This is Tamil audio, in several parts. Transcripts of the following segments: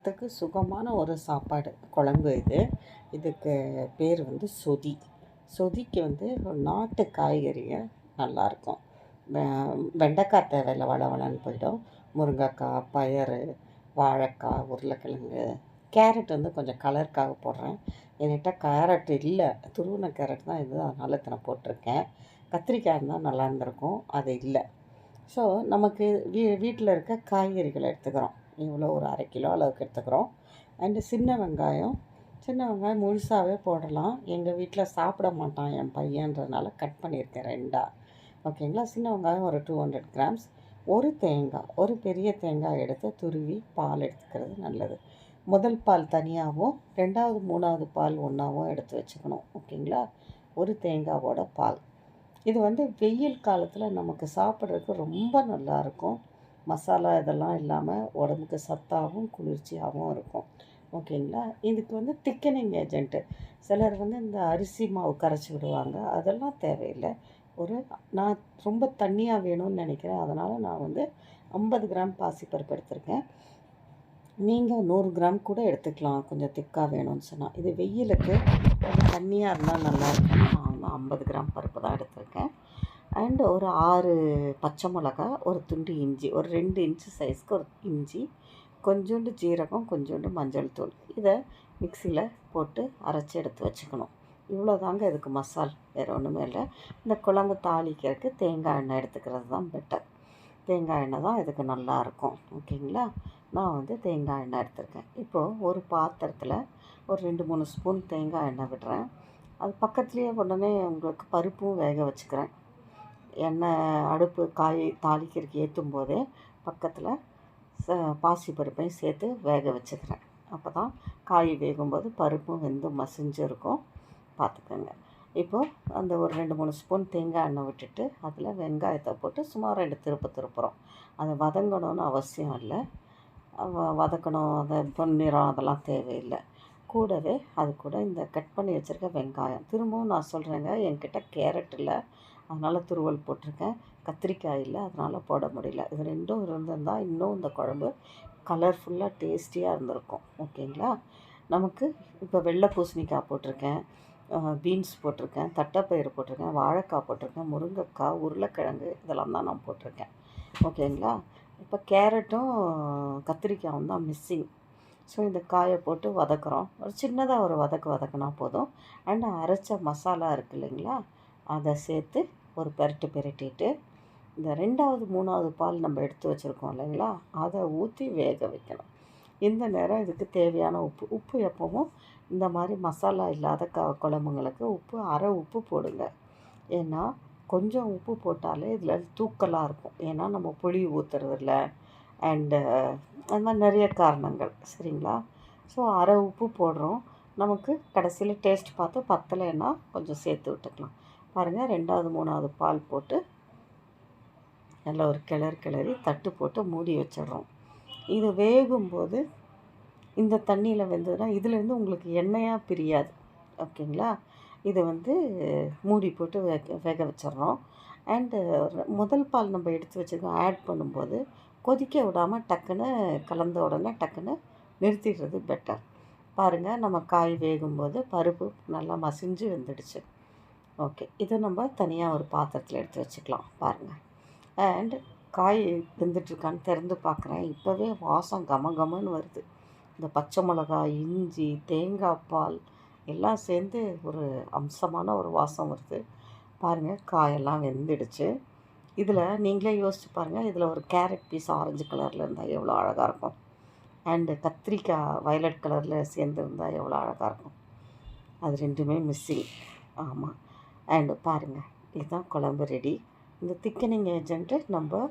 த்துக்கு சுகமான ஒரு சாப்பாடு குழம்பு இது. இதுக்கு பேர் வந்து சொதி. சொதிக்கு வந்து ஒரு நாட்டு காய்கறிங்க நல்லாயிருக்கும். வெண்டைக்காய் தேவையில்லை, வளவளன்னு போயிடும். முருங்கைக்காய், பயறு, வாழைக்காய், உருளைக்கிழங்கு, கேரட் வந்து கொஞ்சம் கலருக்காக போடுறேன். என்கிட்ட கேரட் இல்லை, துருவின கேரட் தான் இது, அதனால் இத்தனை போட்டிருக்கேன். கத்திரிக்காய் இருந்தால் நல்லா இருந்திருக்கும், அது இல்லை. ஸோ நமக்கு வீட்டில் இருக்க காய்கறிகளை எடுத்துக்கிறோம். இவ்வளோ ஒரு 1/2 கிலோ அளவுக்கு எடுத்துக்கிறோம். அண்டு சின்ன வெங்காயம் முழுசாகவே போடலாம். எங்கள் வீட்டில் சாப்பிட மாட்டான் என் பையன்றதுனால கட் பண்ணியிருக்கேன் 2ஆ. ஓகேங்களா. சின்ன வெங்காயம் ஒரு 200 கிராம்ஸ். ஒரு தேங்காய், ஒரு பெரிய தேங்காய் எடுத்து துருவி பால் எடுத்துக்கிறது நல்லது. முதல் பால் தனியாகவும் 2வது 3வது பால் ஒன்றாவும் எடுத்து வச்சுக்கணும். ஓகேங்களா. ஒரு தேங்காவோட பால். இது வந்து வெயில் காலத்தில் நமக்கு சாப்பிட்றதுக்கு ரொம்ப நல்லாயிருக்கும். மசாலா இதெல்லாம் இல்லாமல் உடம்புக்கு சத்தாகவும் குளிர்ச்சியாகவும் இருக்கும். ஓகேங்களா. இதுக்கு வந்து திக்கனிங் ஏஜென்ட்டு சிலர் வந்து இந்த அரிசி மாவு கரைச்சி விடுவாங்க, அதெல்லாம் தேவையில்லை. நான் ரொம்ப தண்ணியாக வேணும்னு நினைக்கிறேன், அதனால் நான் வந்து 50 கிராம் பாசிப்பருப்பு எடுத்திருக்கேன். நீங்கள் 100 கிராம் கூட எடுத்துக்கலாம், கொஞ்சம் திக்காக வேணும்னு சொன்னால். இது வெயிலுக்கு கொஞ்சம் தண்ணியாக இருந்தால் நல்லாயிருக்கும். நான் 50 கிராம் பருப்பு தான் எடுத்திருக்கேன். அண்டு ஒரு 6 பச்சை மிளகா, ஒரு துண்டு இஞ்சி, ஒரு 2 இன்ச்சு சைஸ்க்கு ஒரு இஞ்சி, கொஞ்சோண்டு ஜீரகம், கொஞ்சோண்டு மஞ்சள் தூள். இதை மிக்சியில் போட்டு அரைச்சி எடுத்து வச்சுக்கணும். இவ்வளோ தாங்க இதுக்கு மசால், வேறு ஒன்றுமே இல்லை. இந்த குழம்பு தாளிக்கிறதுக்கு தேங்காய் எண்ணெய் எடுத்துக்கிறது தான் பெட்டர். தேங்காய் எண்ணெய் தான் இதுக்கு நல்லாயிருக்கும். ஓகேங்களா. நான் வந்து தேங்காய் எண்ணெய் எடுத்திருக்கேன். இப்போது ஒரு பாத்திரத்தில் ஒரு 2-3 ஸ்பூன் தேங்காய் எண்ணெய் விடுறேன். அது பக்கத்துலேயே உடனே உங்களுக்கு பருப்பும் வேக வச்சுக்கிறேன். எண்ணெய் அடுப்பு தாளிக்கிறதுக்கு ஏற்றும் போதே பக்கத்தில் பாசி பருப்பையும் சேர்த்து வேக வச்சுக்கிறேன். அப்போ தான் காய் வேகும்போது பருப்பும் வெந்து மசிஞ்சு இருக்கும். பார்த்துக்கோங்க. இப்போது அந்த ஒரு 2-3 ஸ்பூன் தேங்காய் எண்ணெய் விட்டுட்டு அதில் வெங்காயத்தை போட்டு சும்மா 2 திருப்புறோம். அதை வதங்கணும்னு அவசியம் இல்லை. வதக்கணும், அதை பொன்னிறம் அதெல்லாம் தேவையில்லை. கூடவே அது கூட இந்த கட் பண்ணி வச்சுருக்க வெங்காயம். திரும்பவும் நான் சொல்கிறேங்க, என்கிட்ட கேரட் இல்லை, அதனால் துருவல் போட்டிருக்கேன். கத்திரிக்காய் இல்லை, அதனால் போட முடியல. இது 2ம் இருந்திருந்தால் இன்னும் இந்த குழம்பு கலர்ஃபுல்லாக டேஸ்டியாக இருந்திருக்கும். ஓகேங்களா. நமக்கு இப்போ வெள்ளை பூசணிக்காய் போட்டிருக்கேன், பீன்ஸ் போட்டிருக்கேன், தட்டைப்பயிறு போட்டிருக்கேன், வாழைக்காய் போட்டிருக்கேன், முருங்கைக்காய், உருளைக்கிழங்கு இதெல்லாம் தான் நான் போட்டிருக்கேன். ஓகேங்களா. இப்போ கேரட்டும் கத்திரிக்காயும் தான் மிஸ்ஸிங். ஸோ இந்த காயை போட்டு வதக்குறோம். ஒரு சின்னதாக ஒரு வதக்குனா போதும். அண்ட் அரைச்ச மசாலா இருக்குது இல்லைங்களா, அதை சேர்த்து ஒரு பெரட்டிட்டு இந்த 2வது 3வது பால் நம்ம எடுத்து வச்சுருக்கோம் இல்லைங்களா, அதை ஊற்றி வேக வைக்கணும். இந்த நேரம் இதுக்கு தேவையான உப்பு எப்பவும் இந்த மாதிரி மசாலா இல்லாத குழம்புங்களுக்கு உப்பு அரை உப்பு போடுங்க. ஏன்னா கொஞ்சம் உப்பு போட்டாலே இதில் தூக்கலாக இருக்கும். ஏன்னா நம்ம புளி ஊற்றுறதில்ல அண்டு அது மாதிரி நிறைய காரணங்கள். சரிங்களா. ஸோ அரை உப்பு போடுறோம். நமக்கு கடைசியில் டேஸ்ட் பார்த்து பத்தலைன்னா கொஞ்சம் சேர்த்து விட்டுக்கலாம். பாருங்கள், 2வது 3வது பால் போட்டு நல்லா ஒரு கிளறி தட்டு போட்டு மூடி வச்சிடுறோம். இது வேகும்போது இந்த தண்ணியில் வெந்ததுன்னா இதுலேருந்து உங்களுக்கு எண்ணெயாக பிரியாது. ஓகேங்களா. இது வந்து மூடி போட்டு வேக வச்சிடுறோம். அண்டு முதல் பால் நம்ம எடுத்து வச்சுருக்கோம், ஆட் பண்ணும்போது கொதிக்க விடாமல் டக்குன்னு கலந்த உடனே டக்குன்னு நிறுத்திடுறது பெட்டர். பாருங்கள், நம்ம காய் வேகும்போது பருப்பு நல்லா மசிஞ்சு வெந்துடுச்சு. ஓகே, இதை நம்ம தனியாக ஒரு பாத்திரத்தில் எடுத்து வச்சுக்கலாம். பாருங்கள், அண்ட் காய் வெந்துட்டுருக்கான்னு திறந்து பார்க்குறேன். இப்போவே வாசம் கமன்னு வருது. இந்த பச்சை மிளகாய், இஞ்சி, தேங்காய் பால் எல்லாம் சேர்ந்து ஒரு அம்சமான ஒரு வாசம் வருது. பாருங்கள், காயெல்லாம் வெந்துடுச்சு. இதில் நீங்களே யோசிச்சு பாருங்கள், இதில் ஒரு கேரட் பீஸ் ஆரஞ்சு கலரில் இருந்தால் எவ்வளோ அழகாக இருக்கும். அண்டு கத்திரிக்காய் வயலட் கலரில் சேர்ந்துருந்தால் எவ்வளோ அழகாக இருக்கும். அது 2மே மிஸ்ஸிங். ஆமாம். அண்டு பாருங்கள், இதுதான் குழம்பு ரெடி. இந்த திக்கனிங் ஏஜென்ட்டு நம்ம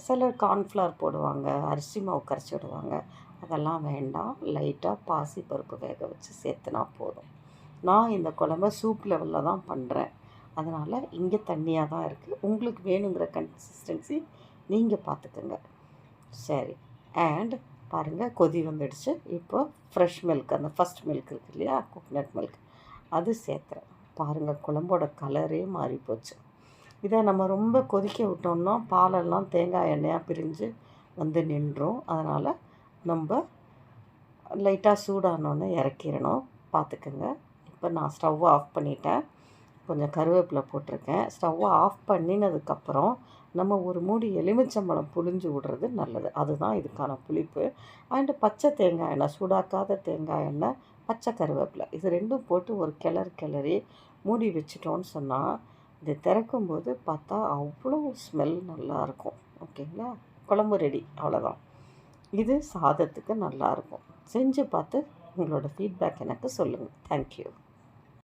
சிலர் கார்ன்ஃப்ளவர் போடுவாங்க, அரிசி மாவு கரைச்சி விடுவாங்க. அதெல்லாம் வேண்டாம். லைட்டாக பாசி பருப்பு வேக வச்சு சேர்த்துனா போதும். நான் இந்த குழம்ப சூப் லெவலில் தான் பண்ணுறேன், அதனால் இங்கே தண்ணியாக தான் இருக்குது. உங்களுக்கு வேணுங்கிற கன்சிஸ்டன்சி நீங்கள் பார்த்துக்கோங்க. சரி. அண்ட் பாருங்கள், கொதி வந்துடுச்சு. இப்போ ஃப்ரெஷ் மில்க், அந்த ஃபஸ்ட் மில்க் இருக்குது இல்லையா, கோகனட் மில்க், அது சேர்த்துறேன். பாருங்கள், குழம்போட கலரே மாறி போச்சு. இதை நம்ம ரொம்ப கொதிக்க விட்டோம்னா பாலெல்லாம் தேங்காய் எண்ணெயாக பிரிஞ்சு வந்து நின்றும். அதனால் நம்ம லைட்டாக சூடானோன்னு இறக்கிடணும். பார்த்துக்குங்க. இப்போ நான் ஸ்டவ்வை ஆஃப் பண்ணிட்டேன். கொஞ்சம் கருவேப்பிலை போட்டிருக்கேன். ஸ்டவ்வை ஆஃப் பண்ணினதுக்கப்புறம் நம்ம ஒரு மூடி எலுமிச்சம்பழம் புழிஞ்சு விடுறது நல்லது. அதுதான் இதுக்கான புளிப்பு. அண்டு பச்சை தேங்காய் எண்ணெய், சூடாக்காத தேங்காய் எண்ணெய், பச்சை கருவேப்பிலை, இது ரெண்டும் போட்டு ஒரு கிளறி மூடி வச்சிட்டோன்னு சொன்னால் இது திறக்கும்போது பார்த்தா அவ்வளோ ஸ்மெல் நல்லாயிருக்கும். ஓகேங்களா? குழம்பு ரெடி. அவ்வளோதான். இது சாதத்துக்கு நல்லாயிருக்கும். செஞ்சு பார்த்து உங்களோட ஃபீட்பேக் எனக்கு சொல்லுங்கள். தேங்க்யூ.